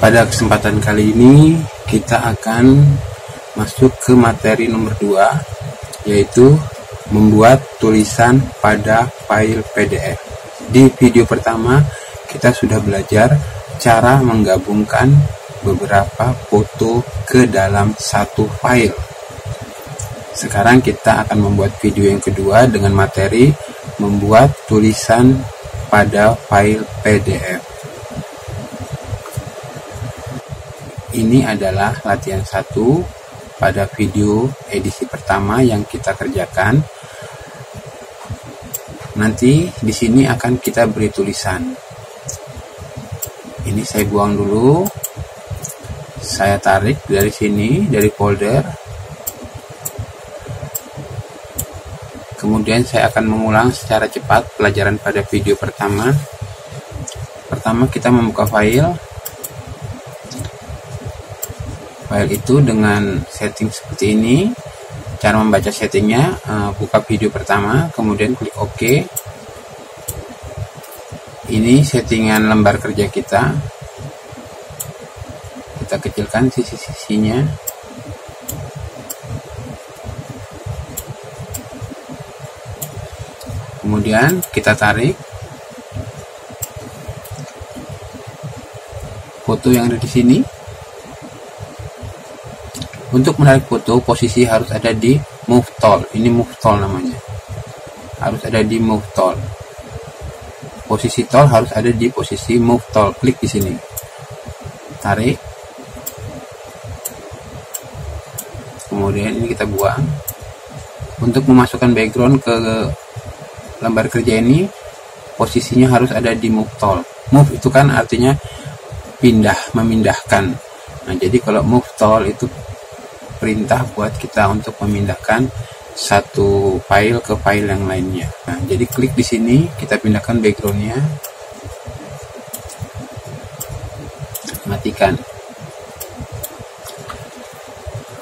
Pada kesempatan kali ini kita akan masuk ke materi nomor 2, yaitu membuat tulisan pada file PDF. Di video pertama kita sudah belajar cara menggabungkan beberapa foto ke dalam satu file. Sekarang kita akan membuat video yang kedua dengan materi membuat tulisan pada file PDF. Ini adalah latihan 1 pada video edisi pertama yang kita kerjakan. Nanti di sini akan kita beri tulisan. Ini saya buang dulu. Saya tarik dari sini, dari folder. Kemudian saya akan mengulang secara cepat pelajaran pada video pertama. Pertama kita membuka file. File itu dengan setting seperti ini. Cara membaca settingnya, buka video pertama, kemudian klik OK. Ini settingan lembar kerja kita. Kita kecilkan sisi-sisinya. Kemudian kita tarik foto yang ada di sini. Untuk menarik foto, posisi harus ada di Move Tool. Ini Move Tool namanya. Harus ada di Move Tool. Posisi tool harus ada di posisi Move Tool. Klik di sini. Tarik. Kemudian ini kita buang. Untuk memasukkan background ke lembar kerja ini, posisinya harus ada di Move Tool. Move itu kan artinya pindah, memindahkan. Nah, jadi kalau Move Tool itu perintah buat kita untuk memindahkan satu file ke file yang lainnya. Nah, jadi klik di sini, kita pindahkan backgroundnya, matikan.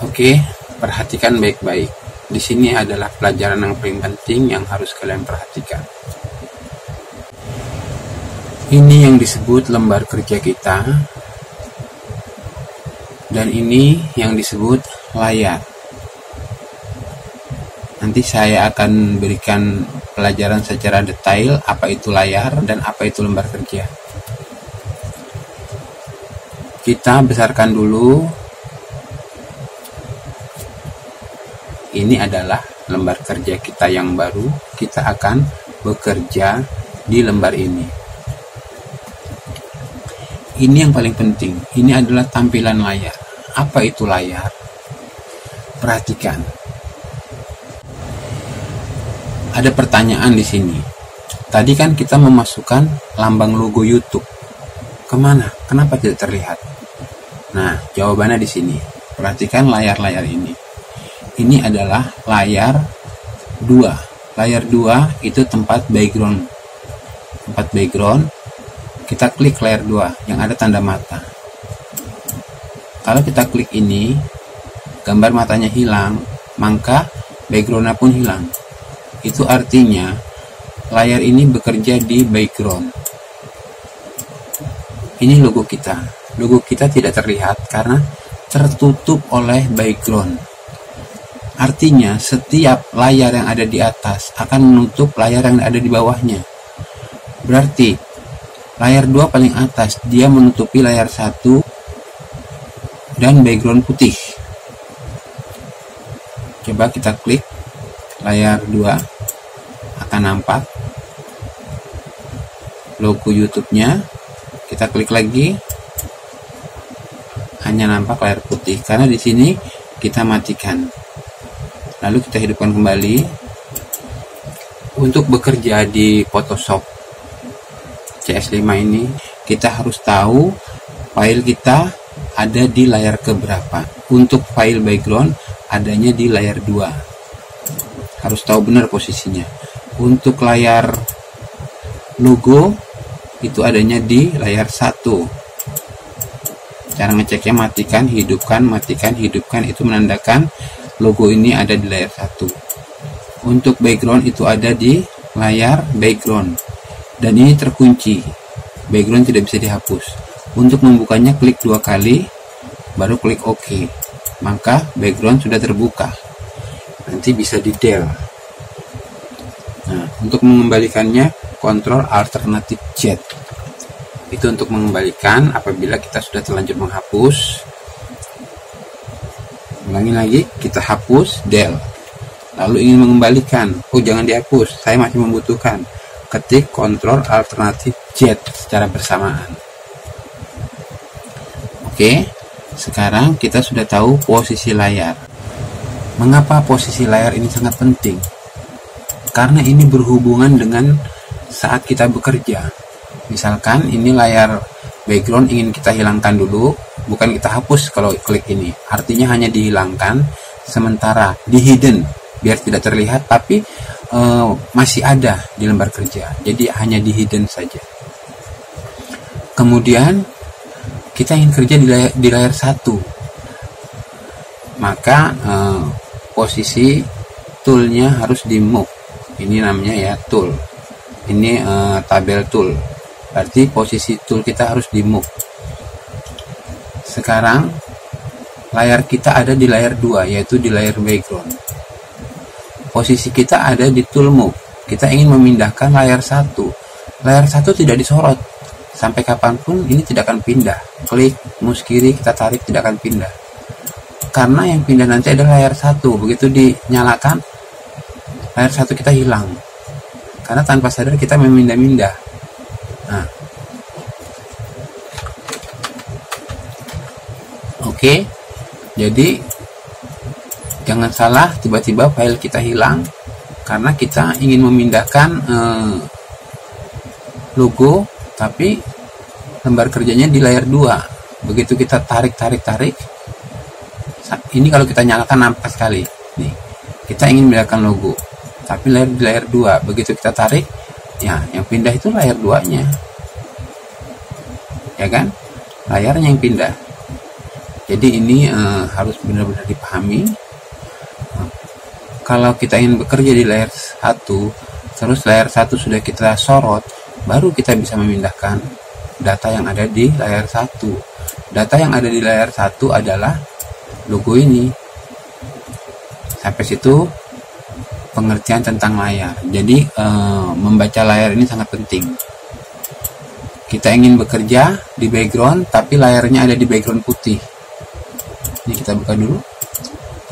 Oke, perhatikan baik-baik. Di sini adalah pelajaran yang paling penting yang harus kalian perhatikan. Ini yang disebut lembar kerja kita, dan ini yang disebut layar. Nanti saya akan berikan pelajaran secara detail apa itu layar dan apa itu lembar kerja. Kita besarkan dulu. Ini adalah lembar kerja kita yang baru. Kita akan bekerja di lembar ini. Ini yang paling penting. Ini adalah tampilan layar. Apa itu layar? Perhatikan. Ada pertanyaan di sini. Tadi kan kita memasukkan lambang logo YouTube. Kemana? Kenapa tidak terlihat? Nah, jawabannya di sini. Perhatikan layar-layar ini. Ini adalah layar 2. Layar 2 itu tempat background. Tempat background. Kita klik layar 2 yang ada tanda mata. Kalau kita klik ini, gambar matanya hilang, maka backgroundnya pun hilang. Itu artinya layar ini bekerja di background. Ini logo kita. Logo kita tidak terlihat karena tertutup oleh background. Artinya setiap layar yang ada di atas akan menutup layar yang ada di bawahnya. Berarti layar 2 paling atas, dia menutupi layar 1 dan background putih. Coba kita klik layar 2, akan nampak logo YouTube-nya. Kita klik lagi, hanya nampak layar putih karena di sini kita matikan. Lalu kita hidupkan kembali. Untuk bekerja di Photoshop CS5 ini, kita harus tahu file kita ada di layar keberapa. Untuk file background adanya di layar 2. Harus tahu benar posisinya. Untuk layar logo itu adanya di layar 1. Cara ngeceknya matikan, hidupkan, matikan, hidupkan, itu menandakan logo ini ada di layar 1. Untuk background itu ada di layar background. Dan ini terkunci. Background tidak bisa dihapus. Untuk membukanya klik 2 kali, baru klik OK. Maka background sudah terbuka. Nanti bisa di del. Nah, untuk mengembalikannya Ctrl Alternatif Z. Itu untuk mengembalikan apabila kita sudah terlanjur menghapus. Ulangi lagi, kita hapus del. Lalu ingin mengembalikan, jangan dihapus, saya masih membutuhkan. Ketik Ctrl Alternatif Z secara bersamaan. Oke, sekarang kita sudah tahu posisi layar. Mengapa posisi layar ini sangat penting? Karena ini berhubungan dengan saat kita bekerja. Misalkan ini layar background ingin kita hilangkan dulu, bukan kita hapus kalau klik ini. Artinya hanya dihilangkan, sementara di hidden biar tidak terlihat, tapi masih ada di lembar kerja. Jadi hanya di hidden saja. Kemudian kita ingin kerja di layar 1, maka posisi toolnya harus di move. Ini namanya ya tool, ini tabel tool, berarti posisi tool kita harus di move. Sekarang layar kita ada di layar 2, yaitu di layar background. Posisi kita ada di tool move, kita ingin memindahkan layar 1. Layar 1 tidak disorot, sampai kapanpun ini tidak akan pindah. Klik mouse kiri, kita tarik, tidak akan pindah. Karena yang pindah nanti adalah layar 1. Begitu dinyalakan, layar 1 kita hilang. Karena tanpa sadar kita memindah-mindah. Nah, oke. Jadi jangan salah tiba-tiba file kita hilang karena kita ingin memindahkan logo, tapi lembar kerjanya di layar 2. Begitu kita tarik, ini kalau kita nyalakan nampak sekali nih, kita ingin memindahkan logo tapi layar di layar 2. Begitu kita tarik, ya yang pindah itu layar 2-nya, ya kan, layarnya yang pindah. Jadi ini harus benar-benar dipahami. Kalau kita ingin bekerja di layar 1, terus layar 1 sudah kita sorot, baru kita bisa memindahkan data yang ada di layar 1. Data yang ada di layar 1 adalah logo ini. Sampai situ pengertian tentang layar. Jadi membaca layar ini sangat penting. Kita ingin bekerja di background, tapi layarnya ada di background putih. Ini kita buka dulu.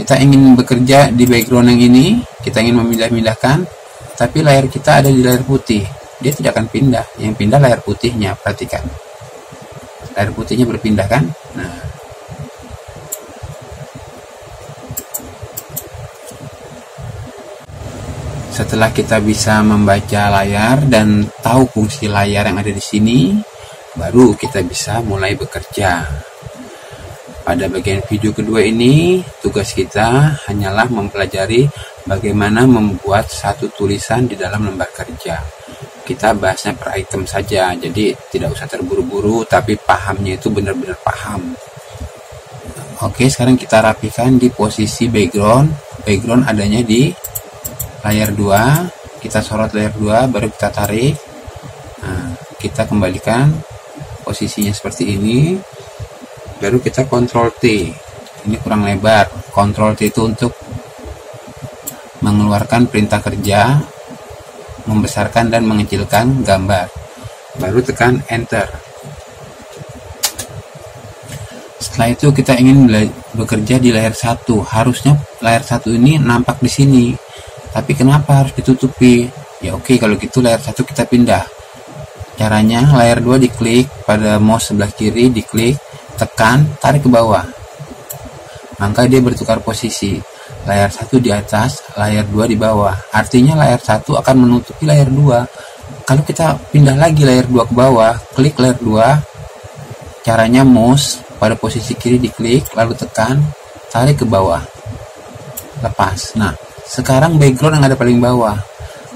Kita ingin bekerja di background yang ini, kita ingin memindah-mindahkan, tapi layar kita ada di layar putih. Dia tidak akan pindah, yang pindah layar putihnya. Perhatikan, layar putihnya berpindah kan. Nah, setelah kita bisa membaca layar dan tahu fungsi layar yang ada di sini, baru kita bisa mulai bekerja. Pada bagian video kedua ini, tugas kita hanyalah mempelajari bagaimana membuat satu tulisan di dalam lembar kerja. Kita bahasnya per item saja, jadi tidak usah terburu-buru, tapi pahamnya itu benar-benar paham. Oke, sekarang kita rapikan di posisi background. Background adanya di layar 2, kita sorot layar 2, baru kita tarik. Nah, kita kembalikan posisinya seperti ini. Baru kita Ctrl T, ini kurang lebar. Ctrl T itu untuk mengeluarkan perintah kerja, membesarkan dan mengecilkan gambar. Baru tekan Enter. Setelah itu kita ingin bekerja di layar 1. Harusnya layar 1 ini nampak di sini, tapi kenapa harus ditutupi? Ya oke, kalau gitu layar 1 kita pindah. Caranya layar 2 diklik, pada mouse sebelah kiri diklik, tekan, tarik ke bawah, maka dia bertukar posisi. Layar 1 di atas, layar 2 di bawah. Artinya layar 1 akan menutupi layar 2. Kalau kita pindah lagi layar 2 ke bawah, klik layar 2, caranya mouse pada posisi kiri diklik, lalu tekan, tarik ke bawah, lepas. Nah, sekarang background yang ada paling bawah,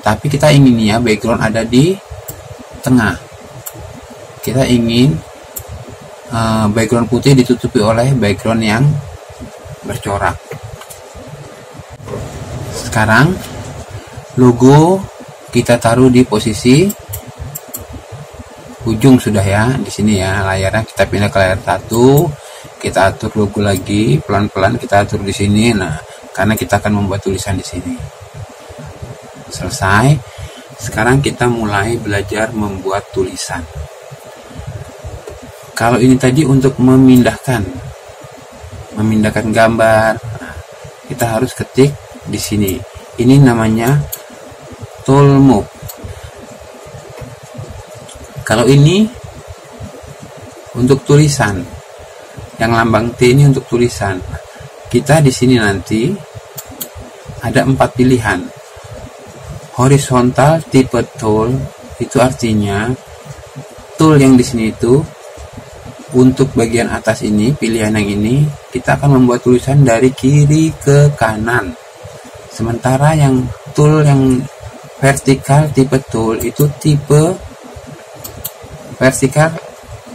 tapi kita ingin ya background ada di tengah. Kita ingin background putih ditutupi oleh background yang bercorak. Sekarang logo kita taruh di posisi ujung sudah ya. Di sini ya layarnya kita pindah ke layar 1, kita atur logo lagi, pelan-pelan kita atur di sini. Nah, karena kita akan membuat tulisan di sini. Selesai. Sekarang kita mulai belajar membuat tulisan. Kalau ini tadi untuk memindahkan gambar, nah, kita harus ketik di sini. Ini namanya tool move. Kalau ini untuk tulisan, yang lambang T ini untuk tulisan. Kita di sini nanti ada 4 pilihan. Horizontal type tool itu artinya tool yang di sini itu untuk bagian atas ini, pilihan yang ini kita akan membuat tulisan dari kiri ke kanan. Sementara yang tool yang vertikal type tool itu tipe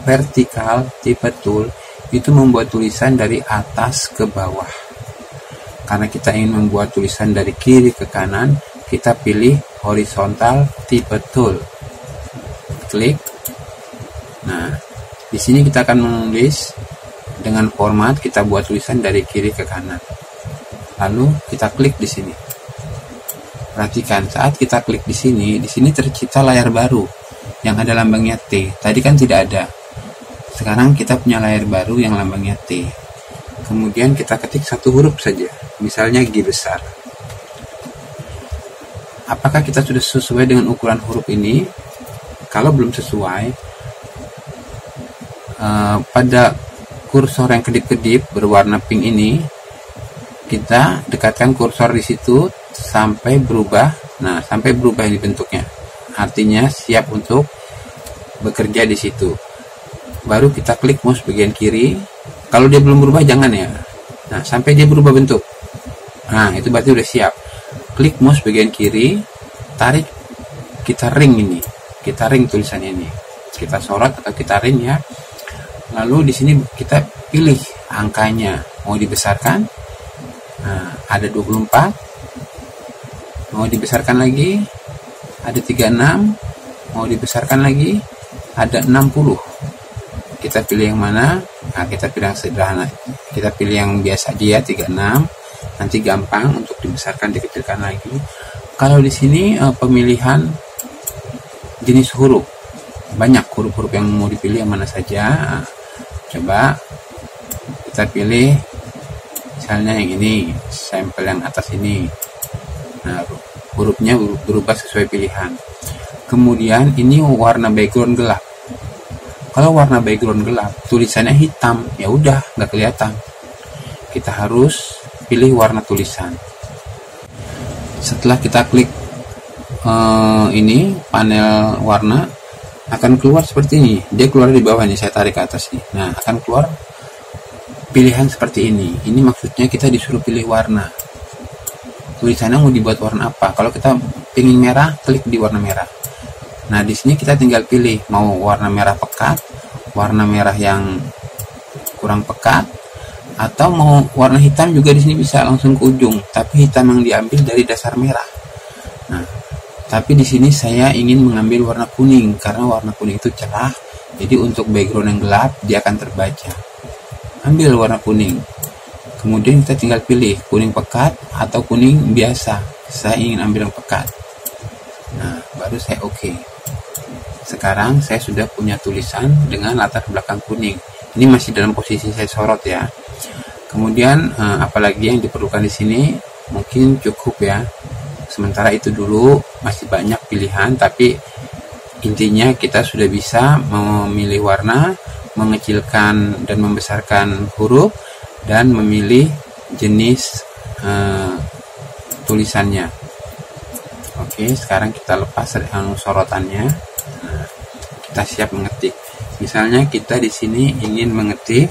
vertikal type tool itu membuat tulisan dari atas ke bawah. Karena kita ingin membuat tulisan dari kiri ke kanan, kita pilih horizontal type tool. Klik. Nah, di sini kita akan menulis dengan format kita buat tulisan dari kiri ke kanan. Lalu kita klik di sini. Perhatikan saat kita klik di sini tercipta layar baru yang ada lambangnya T. Tadi kan tidak ada. Sekarang kita punya layar baru yang lambangnya T. Kemudian kita ketik satu huruf saja, misalnya G besar. Apakah kita sudah sesuai dengan ukuran huruf ini? Kalau belum sesuai, pada kursor yang kedip-kedip berwarna pink ini, kita dekatkan kursor di situ sampai berubah. Nah, sampai berubah ini bentuknya. Artinya siap untuk bekerja di situ. Baru kita klik mouse bagian kiri. Kalau dia belum berubah jangan ya. Nah, sampai dia berubah bentuk. Nah, itu berarti udah siap. Klik mouse bagian kiri, tarik, kita ring ini. Kita ring tulisan ini. Kita sorot atau kita ring ya. Lalu di sini kita pilih angkanya. Mau dibesarkan? Nah, ada 24. Mau dibesarkan lagi? Ada 36. Mau dibesarkan lagi? Ada 60. Kita pilih yang mana? Nah, kita pilih yang sederhana. Kita pilih yang biasa dia 36. Nanti gampang untuk dibesarkan, dikecilkan lagi. Kalau di sini pemilihan jenis huruf, banyak huruf-huruf yang mau dipilih yang mana saja. Coba kita pilih misalnya yang ini, sampel yang atas ini. Nah, hurufnya berubah sesuai pilihan. Kemudian ini warna background gelap. Kalau warna background gelap, tulisannya hitam, ya udah nggak kelihatan. Kita harus pilih warna tulisan. Setelah kita klik ini panel warna, akan keluar seperti ini. Dia keluar di bawah nih, saya tarik ke atas nih. Nah, akan keluar pilihan seperti ini. Ini maksudnya kita disuruh pilih warna. Tulisannya mau dibuat warna apa? Kalau kita ingin merah, klik di warna merah. Nah, di sini kita tinggal pilih mau warna merah pekat, warna merah yang kurang pekat, atau mau warna hitam juga di sini bisa langsung ke ujung, tapi hitam yang diambil dari dasar merah. Nah, tapi di sini saya ingin mengambil warna kuning karena warna kuning itu cerah. Jadi untuk background yang gelap dia akan terbaca. Ambil warna kuning. Kemudian kita tinggal pilih kuning pekat atau kuning biasa. Saya ingin ambil yang pekat. Nah, baru saya oke. Sekarang saya sudah punya tulisan dengan latar belakang kuning. Ini masih dalam posisi saya sorot ya. Kemudian apalagi yang diperlukan di sini mungkin cukup ya. Sementara itu dulu masih banyak pilihan, tapi intinya kita sudah bisa memilih warna, mengecilkan dan membesarkan huruf, dan memilih jenis tulisannya. Oke, sekarang kita lepas sorotannya. Nah, kita siap mengetik. Misalnya kita di sini ingin mengetik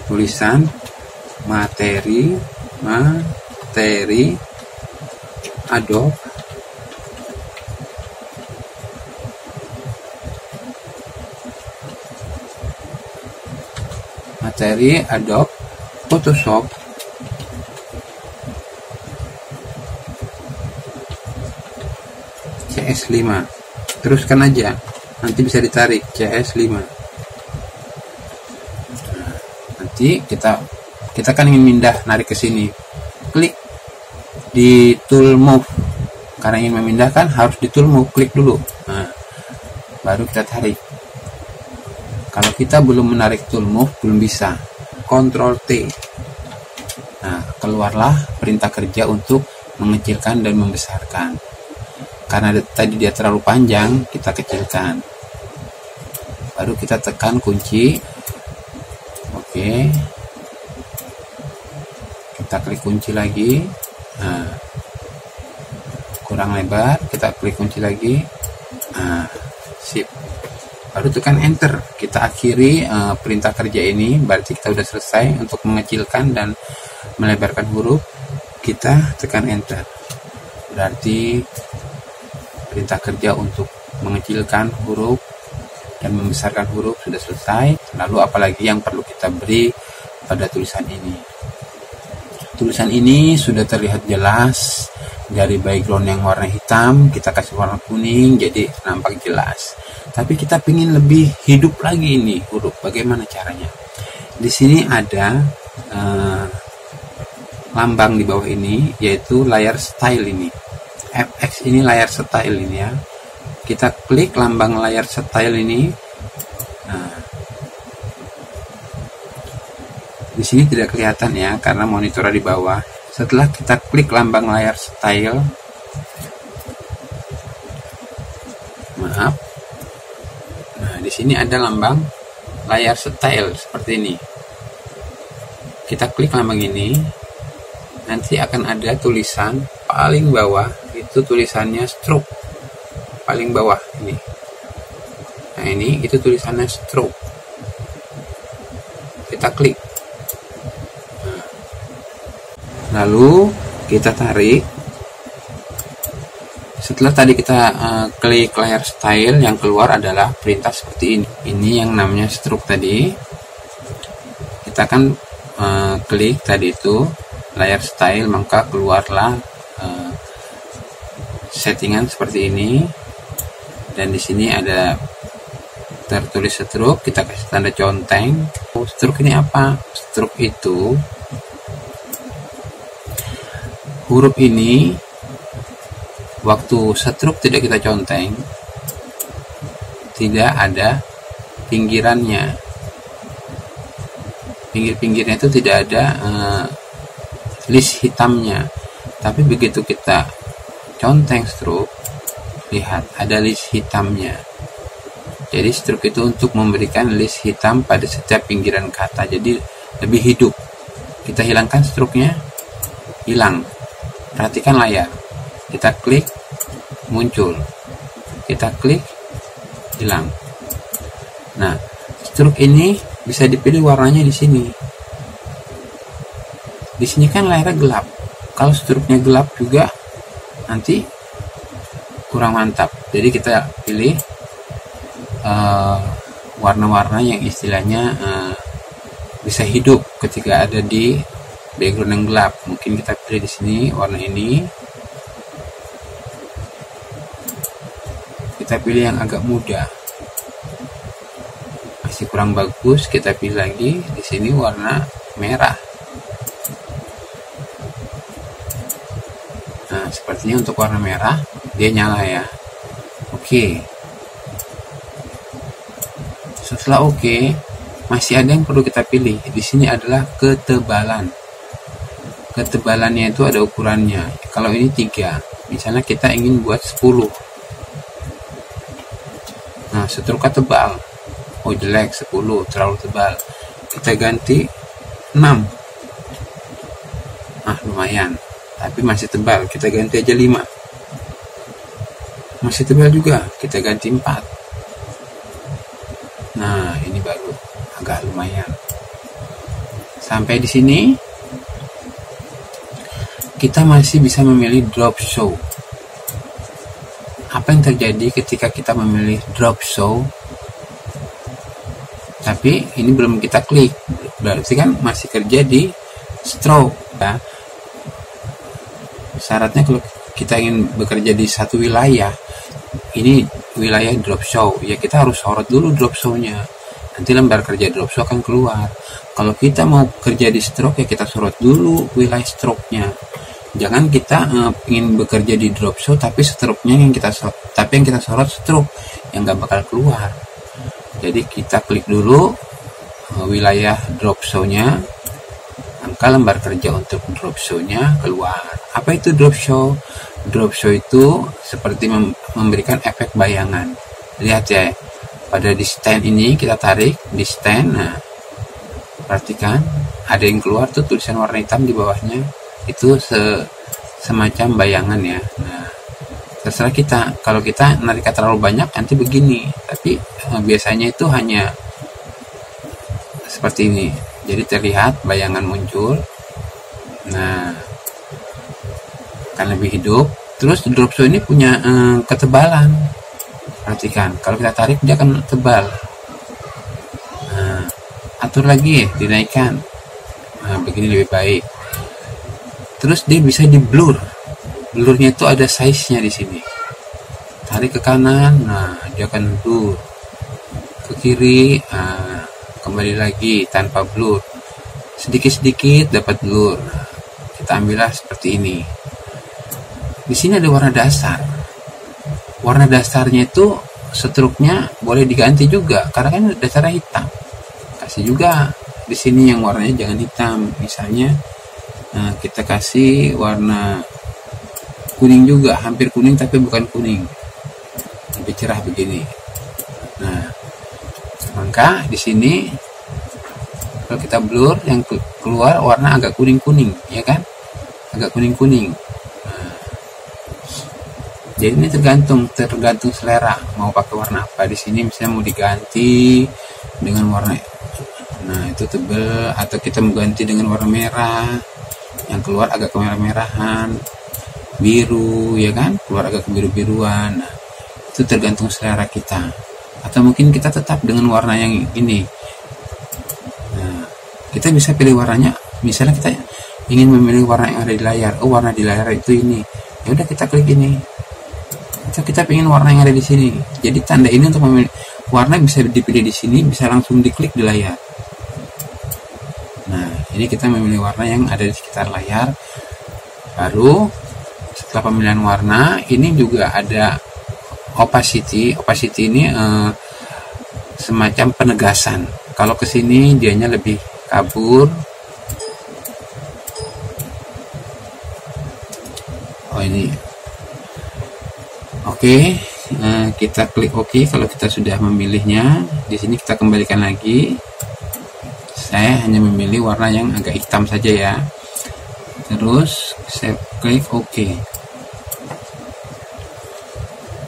tulisan materi Adobe Photoshop CS5. Teruskan aja. nanti bisa ditarik CS5. Nanti kita kan ingin pindah, narik ke sini, klik di tool move. Karena ingin memindahkan harus di tool move, klik dulu. Nah, baru kita tarik. Kalau kita belum menarik tool move, belum bisa. Ctrl T. Nah, keluarlah perintah kerja untuk mengecilkan dan membesarkan. Karena tadi dia terlalu panjang, kita kecilkan. Baru kita tekan kunci. Oke. Kita klik kunci lagi. Nah, kurang lebar, kita klik kunci lagi. Nah, sip. Baru tekan enter. Kita akhiri perintah kerja ini, berarti kita sudah selesai untuk mengecilkan dan melebarkan huruf. Kita tekan enter. Berarti perintah kerja untuk mengecilkan huruf dan membesarkan huruf sudah selesai. Lalu apalagi yang perlu kita beri pada tulisan ini? Tulisan ini sudah terlihat jelas. Dari background yang warna hitam kita kasih warna kuning, jadi nampak jelas. Tapi kita ingin lebih hidup lagi ini huruf. Bagaimana caranya? Di sini ada lambang di bawah ini, yaitu layar style ini. FX ini layar style ini ya. Kita klik lambang layar style ini. Nah, di sini tidak kelihatan ya karena monitor di bawah. Setelah kita klik lambang layar style, maaf. Nah, di sini ada lambang layar style seperti ini. Kita klik lambang ini, nanti akan ada tulisan paling bawah, itu tulisannya stroke. Paling bawah ini. Nah, ini itu tulisannya stroke. Kita klik. Lalu kita tarik. Setelah tadi kita klik layar style, yang keluar adalah perintah seperti ini. Ini yang namanya stroke tadi. Kita akan klik tadi itu layar style, maka keluarlah settingan seperti ini. Dan di sini ada tertulis stroke, kita kasih tanda conteng. Stroke ini apa? Stroke itu huruf ini waktu stroke tidak kita conteng, tidak ada pinggirannya. Pinggir-pinggirnya itu tidak ada list hitamnya. Tapi begitu kita conteng stroke, lihat ada list hitamnya. Jadi stroke itu untuk memberikan list hitam pada setiap pinggiran kata, jadi lebih hidup. Kita hilangkan stroke-nya, hilang. Perhatikan layar. Kita klik, muncul. Kita klik, hilang. Nah, stroke ini bisa dipilih warnanya di sini. Di sini kan layarnya gelap. Kalau stroke-nya gelap juga, nanti kurang mantap. Jadi kita pilih warna-warna yang istilahnya bisa hidup ketika ada di background yang gelap. Mungkin kita pilih di sini warna ini. Kita pilih yang agak muda. Masih kurang bagus, kita pilih lagi di sini warna merah. Nah, sepertinya untuk warna merah dia nyala ya. Oke. Setelah oke, masih ada yang perlu kita pilih. Di sini adalah ketebalan. Ketebalannya itu ada ukurannya. Kalau ini 3, misalnya kita ingin buat 10. Nah, stroke tebal. Oh, jelek, 10 terlalu tebal. Kita ganti 6. Ah, lumayan. Tapi masih tebal, kita ganti aja 5. Masih tebal juga, kita ganti 4. Nah, ini baru agak lumayan. Sampai di sini kita masih bisa memilih drop show. Apa yang terjadi ketika kita memilih drop show tapi ini belum kita klik? Berarti kan masih kerja di stroke ya. Syaratnya kalau kita ingin bekerja di satu wilayah, ini wilayah drop show, ya kita harus sorot dulu drop show-nya. Nanti lembar kerja drop show akan keluar. Kalau kita mau kerja di stroke, ya kita sorot dulu wilayah stroke-nya. Jangan kita ingin bekerja di drop show tapi stroke-nya yang kita sorot stroke yang nggak bakal keluar. Jadi kita klik dulu wilayah drop show-nya, angka lembar kerja untuk drop show-nya keluar. Apa itu drop show? Drop show itu seperti memberikan efek bayangan. Lihat ya, pada di stand ini kita tarik di stand. Nah, perhatikan ada yang keluar tuh tulisan warna hitam di bawahnya, itu semacam bayangan ya. Nah, terserah kita, kalau kita nariknya terlalu banyak nanti begini, tapi biasanya itu hanya seperti ini, jadi terlihat bayangan muncul. Nah, akan lebih hidup. Terus drop show ini punya ketebalan, perhatikan, kalau kita tarik dia akan tebal. Nah, atur lagi, dinaikkan. Nah, begini lebih baik. Terus dia bisa di blur. Blurnya itu ada size-nya di sini. Tarik ke kanan, nah dia akan blur. Ke kiri, nah, kembali lagi tanpa blur. Sedikit-sedikit dapat blur. Nah, kita ambillah seperti ini. Di sini ada warna dasar. Warna dasarnya itu stroke-nya boleh diganti juga, karena kan dasarnya hitam. Kasih juga di sini yang warnanya jangan hitam. Misalnya kita kasih warna kuning juga, hampir kuning tapi bukan kuning, lebih cerah begini. Nah, maka di sini kalau kita blur, yang keluar warna agak kuning-kuning, ya kan? Agak kuning-kuning. Nah, jadi ini tergantung selera mau pakai warna apa. Di sini misalnya mau diganti dengan warna, nah itu tebal, atau kita mau ganti dengan warna merah, yang keluar agak kemerah-merahan, biru, ya kan, keluar agak kebiru-biruan. Nah, itu tergantung selera kita. Atau mungkin kita tetap dengan warna yang ini. Nah, kita bisa pilih warnanya. Misalnya kita ingin memilih warna yang ada di layar. Oh, warna di layar itu ini. Ya udah, kita klik ini. Kita ingin warna yang ada di sini. Jadi tanda ini untuk memilih warna bisa dipilih di sini, bisa langsung diklik di layar. Nah, ini kita memilih warna yang ada di sekitar layar. Baru setelah pemilihan warna, ini juga ada opacity. Opacity ini semacam penegasan. Kalau ke sini dianya lebih kabur. Oh, ini. Oke, kita klik OK kalau kita sudah memilihnya. Di sini kita kembalikan lagi. Saya hanya memilih warna yang agak hitam saja ya. Terus saya klik OK.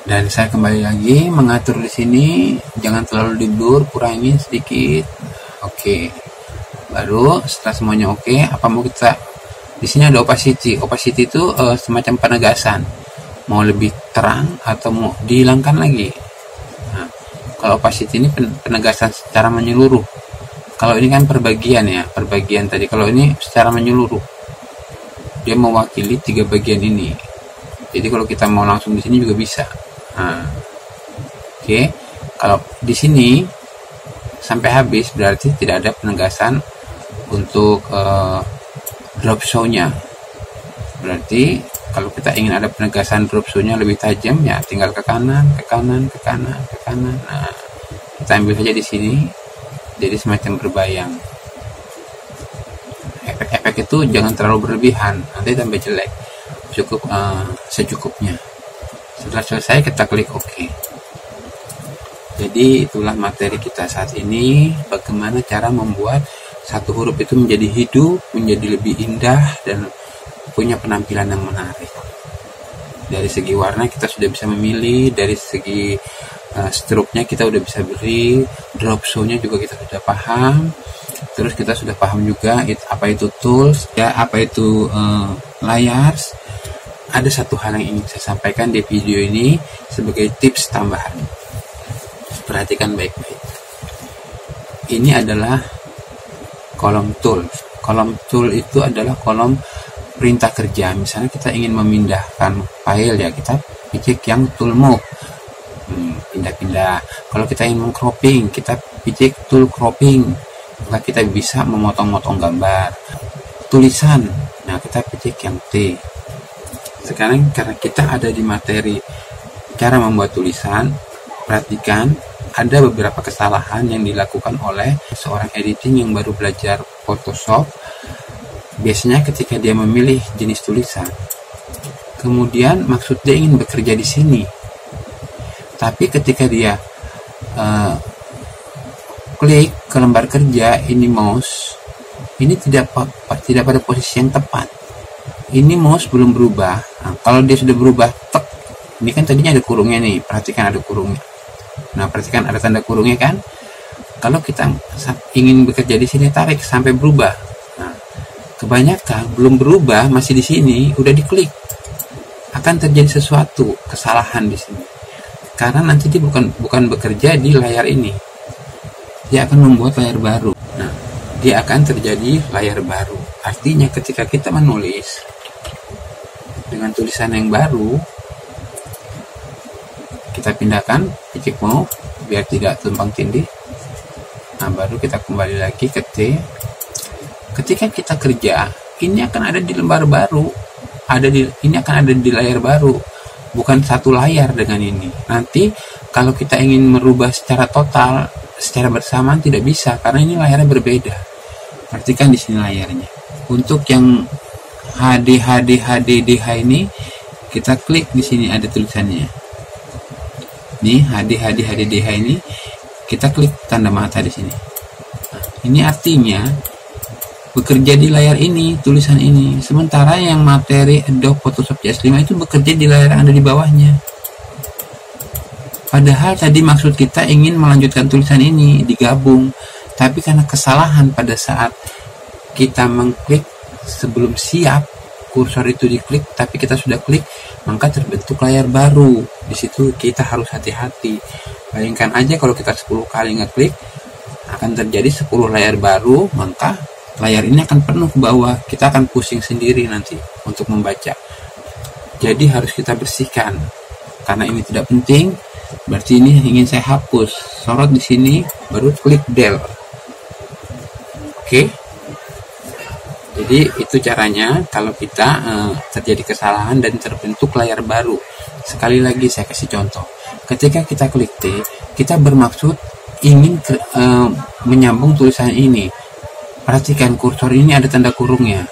Dan saya kembali lagi mengatur di sini, jangan terlalu di blur, kurangin sedikit. Oke. Baru setelah semuanya oke, apa mau kita, di sini ada opacity. Opacity itu semacam penegasan. Mau lebih terang atau mau dihilangkan lagi. Nah, kalau opacity ini penegasan secara menyeluruh. Kalau ini kan perbagian ya, perbagian tadi. Kalau ini secara menyeluruh, dia mewakili 3 bagian ini. Jadi kalau kita mau langsung di sini juga bisa. Nah, oke. Kalau di sini sampai habis berarti tidak ada penegasan untuk drop show-nya. Berarti kalau kita ingin ada penegasan drop show-nya lebih tajam, ya tinggal ke kanan, ke kanan, ke kanan, ke kanan. Nah, kita ambil saja di sini. Jadi semacam berbayang. Efek-efek itu jangan terlalu berlebihan, nanti tambah jelek. Cukup secukupnya. Setelah selesai kita klik OK. Jadi itulah materi kita saat ini, bagaimana cara membuat satu huruf itu menjadi hidup, menjadi lebih indah, dan punya penampilan yang menarik. Dari segi warna kita sudah bisa memilih, dari segi stroke-nya kita udah bisa beri, drop show-nya juga kita sudah paham. Terus kita sudah paham juga apa itu tools, ya apa itu layers. Ada satu hal yang ingin saya sampaikan di video ini sebagai tips tambahan. Perhatikan baik-baik. Ini adalah kolom tool. Kolom tool itu adalah kolom perintah kerja. Misalnya kita ingin memindahkan file, ya kita cek yang tool move. pindah-pindah. Kalau kita ingin meng-cropping, kita pijak tool cropping, maka kita bisa memotong-motong gambar. Tulisan, nah kita pijak yang T. Sekarang karena kita ada di materi cara membuat tulisan, perhatikan ada beberapa kesalahan yang dilakukan oleh seorang editing yang baru belajar Photoshop. Biasanya ketika dia memilih jenis tulisan, kemudian maksud dia ingin bekerja di sini, tapi ketika dia klik ke lembar kerja, ini mouse ini tidak pada posisi yang tepat. Ini mouse belum berubah. Nah, kalau dia sudah berubah, tek, ini kan tadinya ada kurungnya nih, perhatikan ada kurungnya. Nah, perhatikan ada tanda kurungnya kan. Kalau kita ingin bekerja di sini, tarik sampai berubah. Nah, kebanyakan belum berubah, masih di sini, udah diklik, akan terjadi sesuatu kesalahan di sini. Karena nanti dia bukan bekerja di layar ini, dia akan membuat layar baru. Nah, dia akan terjadi layar baru. Artinya ketika kita menulis dengan tulisan yang baru, kita pindahkan titik mau biar tidak tumpang tindih. Nah, baru kita kembali lagi ke T. Ketika kita kerja, ini akan ada di lembar baru, ini akan ada di layar baru, bukan satu layar dengan ini. Nanti kalau kita ingin merubah secara total, secara bersamaan tidak bisa karena ini layarnya berbeda. Perhatikan di sini layarnya. Untuk yang HDH ini, kita klik di sini ada tulisannya. Nih HDH ini, kita klik tanda mata di sini. Nah, ini artinya bekerja di layar ini, tulisan ini. Sementara yang materi Adobe Photoshop CS5 itu bekerja di layar yang ada di bawahnya. Padahal tadi maksud kita ingin melanjutkan tulisan ini, digabung. Tapi karena kesalahan pada saat kita mengklik sebelum siap, kursor itu diklik, tapi kita sudah klik, maka terbentuk layar baru. Di situ kita harus hati-hati. Bayangkan aja kalau kita 10 kali ngeklik, akan terjadi 10 layar baru, maka layar ini akan penuh ke bawah. Kita akan pusing sendiri nanti untuk membaca. Jadi harus kita bersihkan. Karena ini tidak penting, berarti ini ingin saya hapus. Sorot di sini, baru klik del. Oke. Jadi itu caranya kalau kita terjadi kesalahan dan terbentuk layar baru. Sekali lagi saya kasih contoh. Ketika kita klik T, kita bermaksud ingin menyambung tulisan ini. Perhatikan kursor ini ada tanda kurungnya.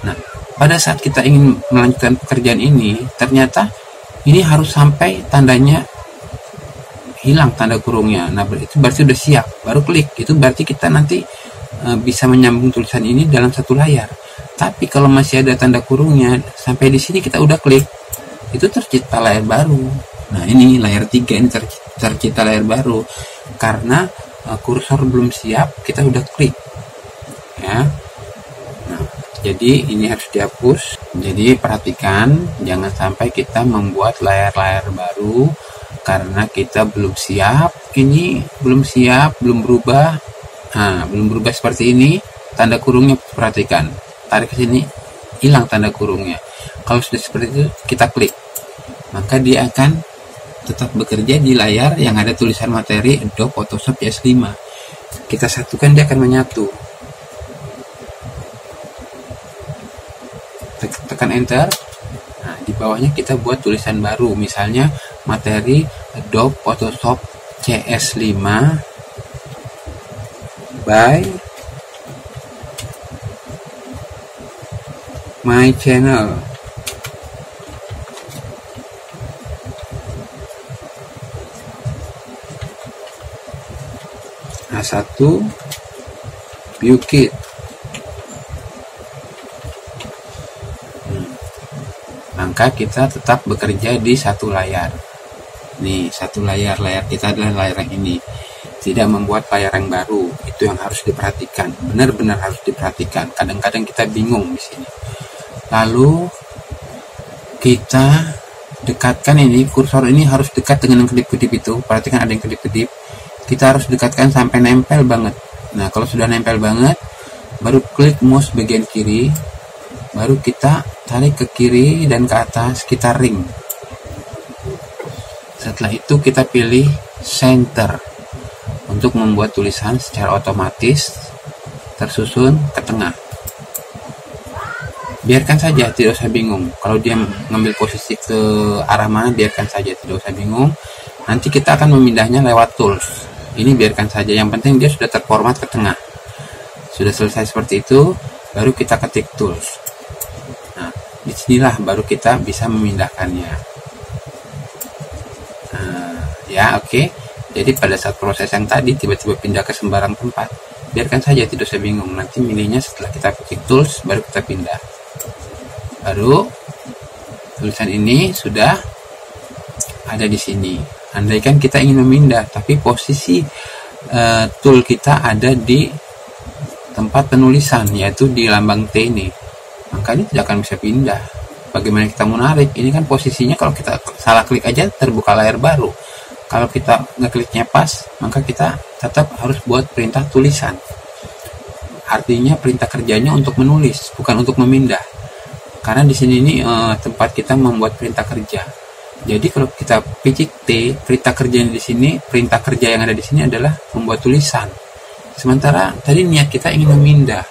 Nah, pada saat kita ingin melanjutkan pekerjaan ini, ternyata ini harus sampai tandanya hilang, tanda kurungnya. Nah, itu berarti sudah siap. Baru klik. Itu berarti kita nanti bisa menyambung tulisan ini dalam satu layar. Tapi kalau masih ada tanda kurungnya, sampai di sini kita udah klik, itu tercipta layar baru. Nah, ini layar 3 ini tercipta layar baru karena kursor belum siap, kita udah klik. Ya. Nah, jadi ini harus dihapus. Jadi perhatikan jangan sampai kita membuat layar-layar baru karena kita belum siap. Ini belum siap, belum berubah. Nah, belum berubah seperti ini, tanda kurungnya perhatikan. Tarik ke sini, hilang tanda kurungnya. Kalau sudah seperti itu, kita klik. Maka dia akan tetap bekerja di layar yang ada tulisan materi Adobe Photoshop CS5. Kita satukan, dia akan menyatu. Tekan enter. Nah, di bawahnya kita buat tulisan baru, misalnya materi Adobe Photoshop CS5 by my channel. A1 view kit. Maka kita tetap bekerja di satu layar. Nih, satu layar kita adalah layar yang ini. Tidak membuat layar yang baru. Itu yang harus diperhatikan. Benar-benar harus diperhatikan. Kadang-kadang kita bingung di sini. Lalu kita dekatkan ini, kursor ini harus dekat dengan yang kedip-kedip itu. Perhatikan ada yang kedip-kedip. Kita harus dekatkan sampai nempel banget. Nah, kalau sudah nempel banget, baru klik mouse bagian kiri. Baru kita tarik ke kiri dan ke atas, kita ring. Setelah itu kita pilih center untuk membuat tulisan secara otomatis tersusun ke tengah. Biarkan saja, tidak usah bingung. Kalau dia mengambil posisi ke arah mana, biarkan saja, tidak usah bingung. Nanti kita akan memindahnya lewat tools. Ini biarkan saja, yang penting dia sudah terformat ke tengah. Sudah selesai seperti itu, baru kita ketik tools. Nah, disinilah baru kita bisa memindahkannya. Ya, oke. Jadi pada saat proses yang tadi tiba-tiba pindah ke sembarang tempat, biarkan saja, tidak usah bingung. Nanti milihnya setelah kita ketik tools, baru kita pindah. Baru tulisan ini sudah ada di sini. Andaikan kita ingin memindah, tapi posisi tool kita ada di tempat penulisan, yaitu di lambang T ini, maka ini tidak akan bisa pindah. Bagaimana kita menarik? Ini kan posisinya kalau kita salah klik aja terbuka layar baru. Kalau kita ngekliknya pas, maka kita tetap harus buat perintah tulisan. Artinya perintah kerjanya untuk menulis, bukan untuk memindah. Karena di sini ini tempat kita membuat perintah kerja. Jadi kalau kita picik T, perintah kerjanya di sini, perintah kerja yang ada di sini adalah membuat tulisan. Sementara tadi niat kita ingin memindah.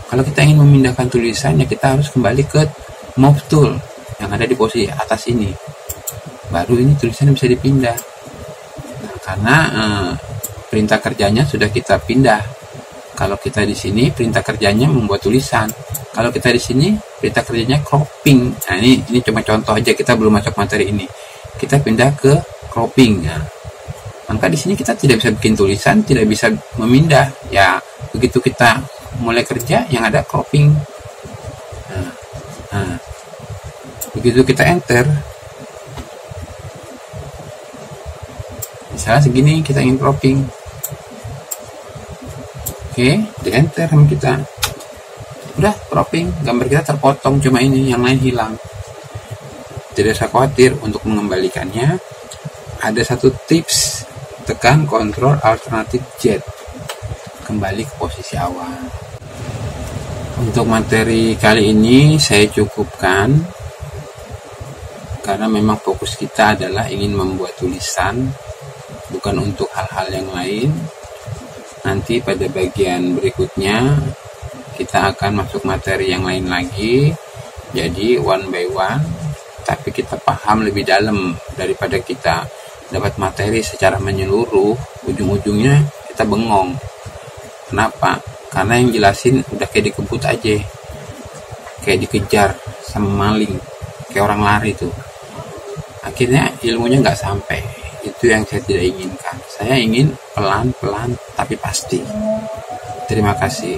Kalau kita ingin memindahkan tulisan, ya kita harus kembali ke move tool yang ada di posisi atas ini. Baru ini tulisannya bisa dipindah. Nah, karena perintah kerjanya sudah kita pindah. Kalau kita di sini perintah kerjanya membuat tulisan. Kalau kita di sini perintah kerjanya cropping. Nah, ini cuma contoh aja, kita belum masuk materi ini. Kita pindah ke cropping. Nah, maka di sini kita tidak bisa bikin tulisan, tidak bisa memindah. Ya, begitu kita mulai kerja yang ada cropping. Nah, begitu kita enter, misalnya segini kita ingin cropping. Oke, di enter sama kita. Udah cropping, gambar kita terpotong, cuma ini, yang lain hilang. Tidak usah khawatir untuk mengembalikannya. Ada satu tips, tekan Ctrl Alternatif Z, kembali ke posisi awal. Untuk materi kali ini saya cukupkan, karena memang fokus kita adalah ingin membuat tulisan, bukan untuk hal-hal yang lain. Nanti pada bagian berikutnya kita akan masuk materi yang lain lagi, jadi one by one, tapi kita paham lebih dalam daripada kita dapat materi secara menyeluruh. Ujung-ujungnya kita bengong. Kenapa? Karena yang jelasin udah kayak dikebut aja, kayak dikejar sama maling, kayak orang lari tuh. Akhirnya ilmunya nggak sampai. Itu yang saya tidak inginkan. Saya ingin pelan-pelan tapi pasti. Terima kasih.